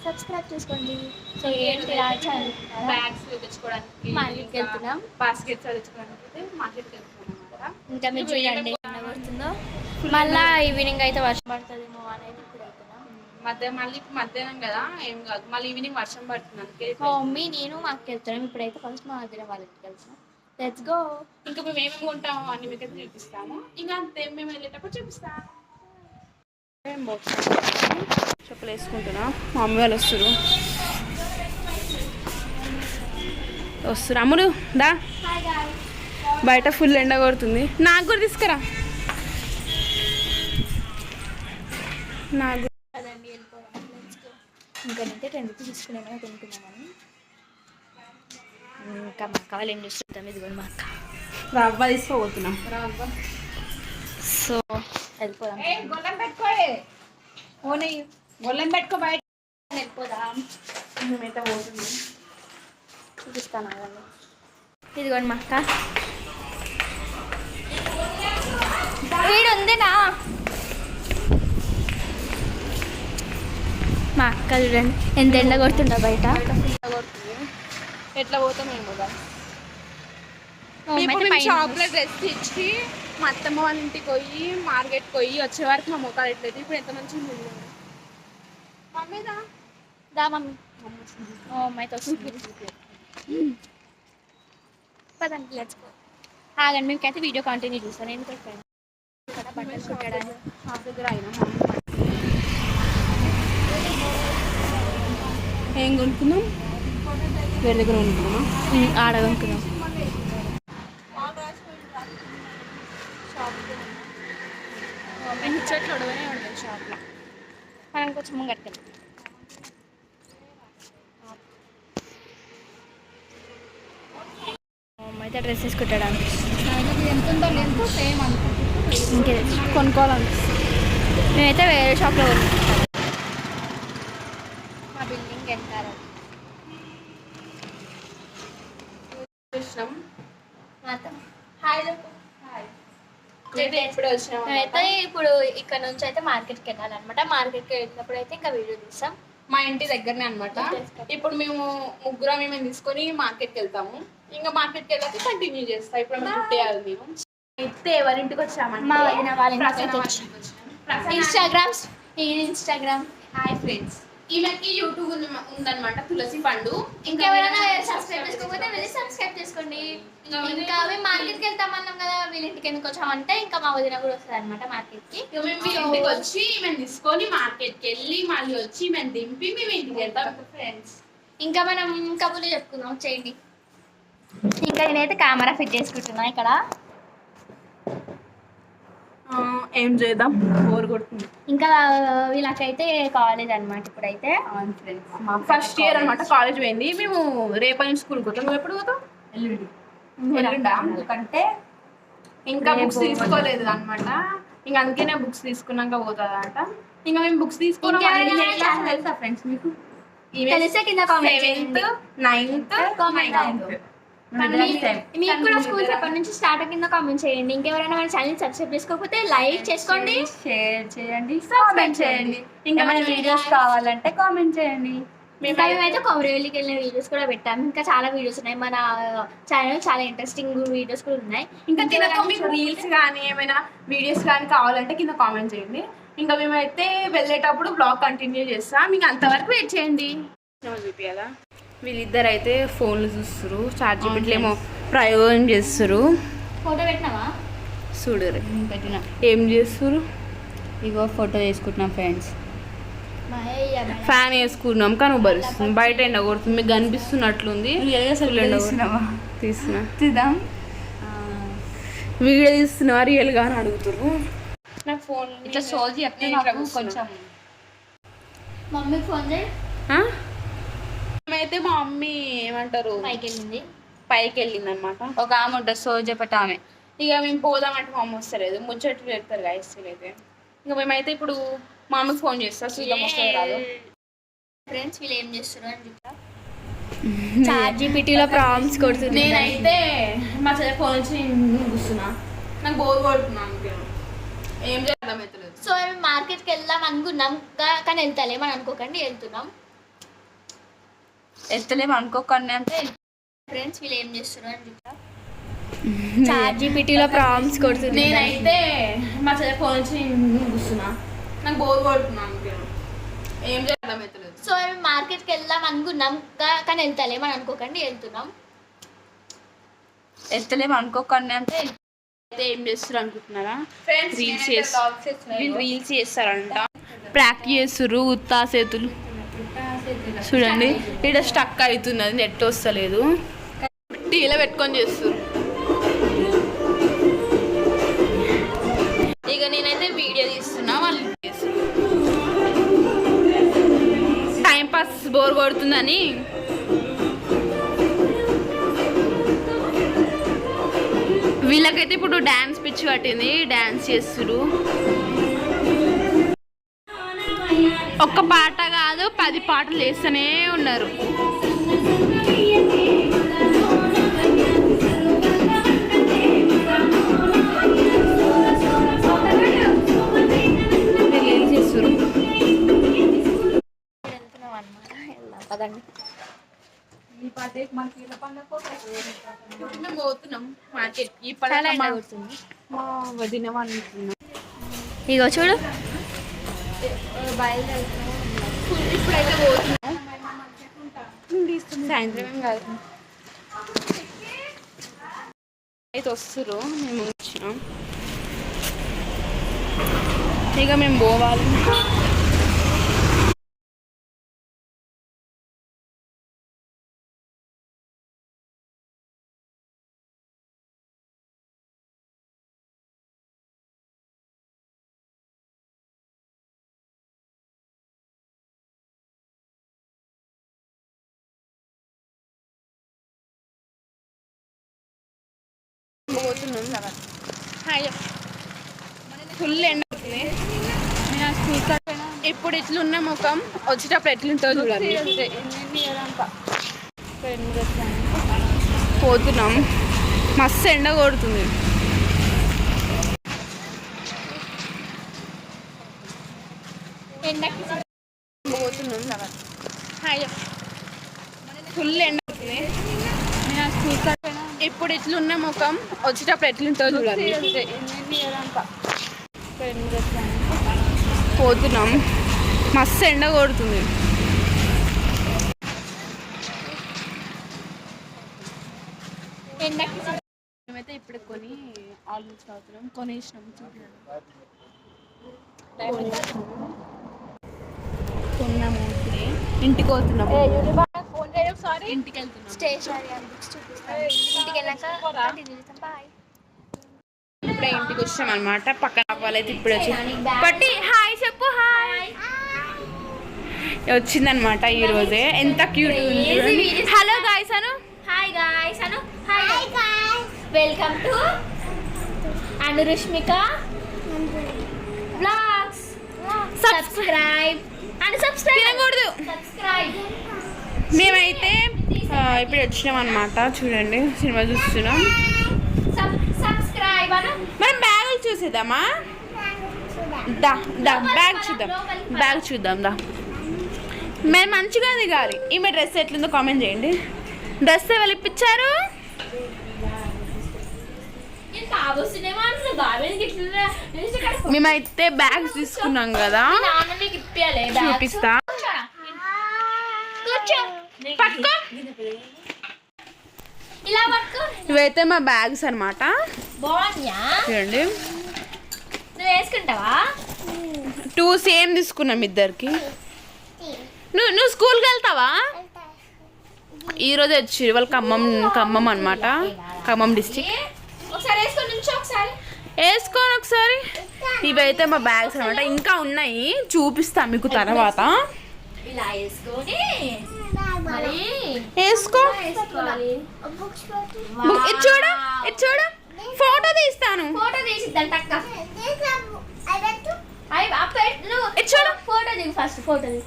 Subscribe చేసుకోండి. So ఏంటి bags తెచ్చుకోవడానికి మార్కెట్కి వెళ్తున్నాం. బాస్కెట్స్ తెచ్చుకోవడానికి మార్కెట్కి వెళ్తున్నాం అనమాట. ఇంకా మీరు చూడండి పడుతుందో. మళ్ళీ ఈవినింగ్ అయితే వర్షం పడుతుందేమో అనేది ఇప్పుడు వెళ్తున్నాం. మళ్ళీ మధ్యాహ్నం కదా ఏం కాదు, మళ్ళీ ఈవినింగ్ వర్షం పడుతుంది. మా మమ్మీ నేను మా అక్క వెళ్తున్నాం. ఇప్పుడైతే ఫస్ట్ మా వదిన వాళ్ళ ఇంటికి వెళ్తున్నాం. Let's go. ఇంకా మేము ఏమేమి కొంటామో అన్ని మీకు అయితే చూపిస్తాము. ఇంకా అంతే మేము వెళ్ళేటప్పుడు చూపిస్తాము. చెప్పులు వేసుకుంటున్నా. మా మమ్మీ వాళ్ళు వస్తురు అమ్ముడు దా. బయట ఫుల్ ఎండ కొడుతుంది. నాకు కూడా తీసుకురా. నాకు ఇంకనైతే 10 రూపీస్ తీసుకునేమైనా కొనుక్కున్నామని. ఇంకా మా అక్క వాళ్ళు ఏం చేస్తుంటాం. ఇదిగోండి మా అక్క రవ్వ తీసుకోబోతున్నాం. రవ్వ సో వెళ్ళిపోదాం. గొల్లం పెట్టుకో బయట వెళ్ళిపోదాం. మేమైతే పోతుంది చూపిస్తాను. ఇదిగోండి మా అక్క వీడు ఉందినా. మా అక్క చూడండి ఎంత ఎండ కొడుతుండ బయట. ఎట్లా పోతాం మేము షాప్లో డ్రెస్ తెచ్చి మా అత్తమ్మ వాళ్ళ ఇంటికి పోయి మార్కెట్కి పోయి వచ్చే వరకు మా ముఖాలు ఎట్లయితే ఇప్పుడు ఎంత మంచిగా ఉంది. మమ్మీ దా మమ్మీ. అమ్మాయితో పదండి లెట్స్ గో. ఆగండి మేమైతే వీడియో కంటిన్యూ చూస్తాను. ఎందుకంటే బట్టలు కుట్టడానికి షాప్ దగ్గర అయినా ఏం కొనుక్కున్నాం. వేరే దగ్గర కొనుక్కున్నామా? ఆడ కొనుక్కున్నాం. ముచ్చట్లు ఉడవనే ఉంటాయి షాప్లో. మనం కొంచెం ముంగట్టుకెళ్ళి అయితే డ్రెస్ తీసుకుంటాడానికి ఎంత ఉందో ఎంతో సేమ్ అనుకుంటున్నాం. ఇంకే కొనుక్కోవాలనిపిస్తుంది. మేమైతే వేరే షాప్లో కొనుక్కుంటాం. మా బిల్డింగ్ వెళ్తారు. అయితే ఇప్పుడు ఇక్కడ నుంచి అయితే మార్కెట్కి వెళ్ళాలన్నమాట. మార్కెట్కి వెళ్ళినప్పుడు అయితే ఇంకా వీడియో తీస్తాం. మా ఇంటి దగ్గరనే అనమాట. ఇప్పుడు మేము ముగ్గురం మేము తీసుకొని మార్కెట్కి వెళ్తాము. ఇంకా మార్కెట్కి వెళ్ళాక కంటిన్యూ చేస్తాం. ఇప్పుడు మేము కుట్టేయాలి. మేము అయితే ఎవరింటికి వచ్చామంటే ఇన్స్టాగ్రామ్. హాయ్ ఫ్రెండ్స్, ఈమెకి యూట్యూబ్ ఉందన్నమాట తులసి పండు. ఇంకెవరైనా సబ్స్క్రైబ్ చేసుకోకపోతే వెళ్ళి సబ్స్క్రైబ్ చేసుకోండి. ఇంకా మేము మార్కెట్కి వెళ్తామన్నాం కదా, వీళ్ళ ఇంటికి ఎందుకు వచ్చామంటే ఇంకా మా వదిన కూడా వస్తుంది అనమాట మార్కెట్కి. మేము ఇంటికి వచ్చి మేము తీసుకొని మార్కెట్కి వెళ్ళి మళ్ళీ వచ్చి మేము దింపి మేము ఇంటికి వెళ్తాం ఫ్రెండ్స్. ఇంకా మనం కబుర్లు చెప్పుకుందాం చేయండి. ఇంకా నేనైతే కెమెరా ఫిట్ చేసుకుంటున్నా ఇక్కడ. ఏం చేద్దాం, బోర్ కొడుతుంది. ఇంకా వీళ్ళకైతే కాలేజ్ అనమాట. ఇప్పుడైతే ఫస్ట్ ఇయర్ అనమాట. కాలేజ్ పోయింది. మేము రేపటి నుంచి స్కూల్కి పోతాం. నువ్వు ఎప్పుడు పోతావు? ఎల్లుండా. ఎందుకంటే ఇంకా బుక్స్ తీసుకోలేదు అనమాట. ఇంకా అందుకనే బుక్స్ తీసుకున్నాక పోతుంది అంట. ఇంకా మేము బుక్స్ తీసుకున్నాం. తెలుసా ఫ్రెండ్స్ మీకు? 7th 9th మీకు కూడా స్కూల్స్ ఎప్పటి నుంచి స్టార్ట్ కింద కామెంట్ చేయండి. ఇంకెవరైనా మన ఛానల్ సబ్స్క్రైబ్ చేసుకోకపోతే లైక్ చేసుకోండి, షేర్ చేయండి, కామెంట్ చేయండి. ఇంకా మన వీడియోస్ కావాలంటే కామెంట్ చేయండి. మేమైతే కొమరవెల్లికి వెళ్ళిన వీడియోస్ కూడా పెట్టాము. ఇంకా చాలా వీడియోస్ ఉన్నాయి మన ఛానల్. చాలా ఇంట్రెస్టింగ్ వీడియోస్ కూడా ఉన్నాయి. ఇంకా కింద మీకు రీల్స్ కానీ ఏమైనా వీడియోస్ కానీ కావాలంటే కింద కామెంట్ చేయండి. ఇంకా మేమైతే వెళ్ళేటప్పుడు బ్లాగ్ కంటిన్యూ చేస్తాం. మీకు అంతవరకు వెయిట్ చేయండి. చూపియాలా? వీళ్ళిద్దరు అయితే ఫోన్లు చూస్తారు. చార్జింగ్ ఏమో ప్రయోగం చేస్తారు. ఫోటో పెట్టినావా? చూడు పెట్టినా. ఏం చేస్తారు? ఇగో ఫోటో తీసుకుంటున్నాం ఫ్రెండ్స్. ఫ్యాన్ వేసుకున్నాం కానీ ఉబ్బరిస్తుంది. బయట ఎండ కొడుతుంది. మీకు కనిపిస్తున్నట్లుంది. తీస్తున్నా వీడియో తీస్తున్నావా రియల్గా అని అడుగుతారు. నాకు ఫోన్ ఇట్లా సోల్జీ చెప్తే కొంచెం మమ్మీకి ఫోన్ చేయి. అయితే మా మమ్మీ ఏమంటారు పైకి వెళ్ళింది అనమాట. ఒక ఆమె ఉంటుంది సోజ్ చెప్పట ఆమె. ఇక మేము పోదామంటే మా అమ్మ వస్తలేదు. ముచ్చట్లు పెడతారు గాయస్తులు అయితే. ఇంకా మేమైతే ఇప్పుడు మా అమ్మకి ఫోన్ చేస్తా. చూద్దాం వస్తుంది రాదు. ఫ్రెండ్స్ వీళ్ళు ఏం చేస్తారు అని చెప్తా. ChatGPTలో ప్రాంప్ట్స్ కొడుతుంది. నేనైతే మా చెల్లి ఫోన్ వచ్చి కూర్చున్నా. నాకు బోర్ కొడుతున్నా. ఏం చేద్దాం ఎత్తలేదు. సో మేము మార్కెట్కి వెళ్దాం అనుకున్నాం కానీ వెళ్తలేమని అనుకోకండి, వెళ్తున్నాం. వెళ్తలేము అనుకోకండి అంటే ఫ్రెండ్స్ వీళ్ళు ఏం చేస్తున్నారు అని చెప్తా. చాట్ జీపీటీలో ప్రాంప్ట్స్ కొడుతుంది. నేనైతే మా చెల్లి ఫోన్ నుంచి కూర్చున్నా, నాకు బోర్ కొడుతున్నాను. ఏం చేద్దాం ఎత్తలేదు. సో మేము మార్కెట్కి వెళ్దాం అనుకున్నాం కానీ వెళ్తలేమని అనుకోకండి, వెళ్తున్నాం. వెళ్తలేము అనుకోకండి అంటే అయితే ఏం చేస్తారు అనుకుంటున్నారా? రీల్స్ చేస్తారంట, ప్రాక్టీస్ చేస్తుర్రు. ఉత్తా చేతులు చూడండి, ఇక్కడ స్టక్ అవుతున్నది, నెట్ వస్తలేదు, టీలో పెట్టుకొని చేస్తారు. ఇక నేనైతే వీడియో తీస్తున్నా, వాళ్ళు టైం పాస్ బోర్ కొడుతుందని వీళ్ళకైతే ఇప్పుడు డాన్స్ పిచ్చి పట్టింది, డాన్స్ చేస్తురు. ఒక్క పాట కాదు 10 పాటలు వేస్తూనే ఉన్నారు. ఏం చేస్తురు? పోతున్నాం మార్కెట్. ఈ వదిన అనుకుంటున్నాం. ఇగో చూడు, ఇప్పుడైతే పోతున్నాం, సాయంత్రం ఏం కాదు. అయితే వస్తురు, మేము వచ్చినాం, ఇక మేము పోవాలి. పోతున్నాం. ఫుల్ ఎండ అవుతుంది. ఇప్పుడు ఇట్లున్న ముఖం వచ్చేటప్పుడు ఎట్లుంటుందో చూడండి. పోతున్నాం, మస్తు ఎండ కొడుతుంది. పోతున్నాం, ఫుల్ ఎండ అవుతుంది. ఇప్పుడు ఇట్లున్న ముఖం వచ్చేటప్పుడు ఎట్లుంటుందో చూడండి. పోతున్నాం, మస్తు ఎండ కొడుతుంది. మేమైతే ఇప్పుడు కొని ఆల్మోస్ట్ అవుతున్నాం, కొనేసినాం. కొన్నాము, ఇప్పుడే ఇంటికి పోతున్నాము. ఇంటికి వెళ్తున్నాం. ఇప్పుడే ఇంటికి వచ్చాం అనమాట. పక్కన వాళ్ళైతే ఇప్పుడు వచ్చి బట్టి హాయ్ చెప్పు. హాయ్ వచ్చిందనమాట ఈరోజే, ఎంత cute. Hello guys Anu. Hi guys Anu. Hi guys, welcome to Anurushmika vlogs. Subscribe and subscribe తినకూడదు. సబ్స్క్రైబ్. మేమైతే ఇప్పుడు వచ్చినాం అనమాట. చూడండి, సినిమా చూస్తున్నాం. సబ్స్క్రైబ్ అను. మనం బ్యాగులు చూసేద్దామా? దా దా బ్యాగ్ చూద్దాం, బ్యాగ్ చూద్దాం దా. మేము మంచిగా దిగాలి. ఈమె డ్రెస్ ఎట్లుందో కామెంట్ చేయండి. డ్రెస్ ఎవరు ఇప్పించారు? మేమైతే బ్యాగ్స్ తీసుకున్నాం కదా, చూపిస్తా. ఇవైతే మా బ్యాగ్స్ అనమాట. చూడండి, నువ్వు వేసుకుంటావా? 2 సేమ్ తీసుకున్నాం ఇద్దరికి. నువ్వు స్కూల్కి వెళ్తావా? ఈరోజు వచ్చి వాళ్ళు ఖమ్మం అనమాట, ఖమ్మం డిస్టిక్. వేసుకోను ఒకసారి. ఇవైతే మా బ్యాగ్స్ అనమాట, ఇంకా ఉన్నాయి, చూపిస్తా మీకు తర్వాత. వేసుకో. ఇది చూడు, ఫోటో తీస్తాను. ఫోటో తీసిద్దంట అక్క. ఫోటో దిగు ఫస్ట్. ఫోటో దిగు.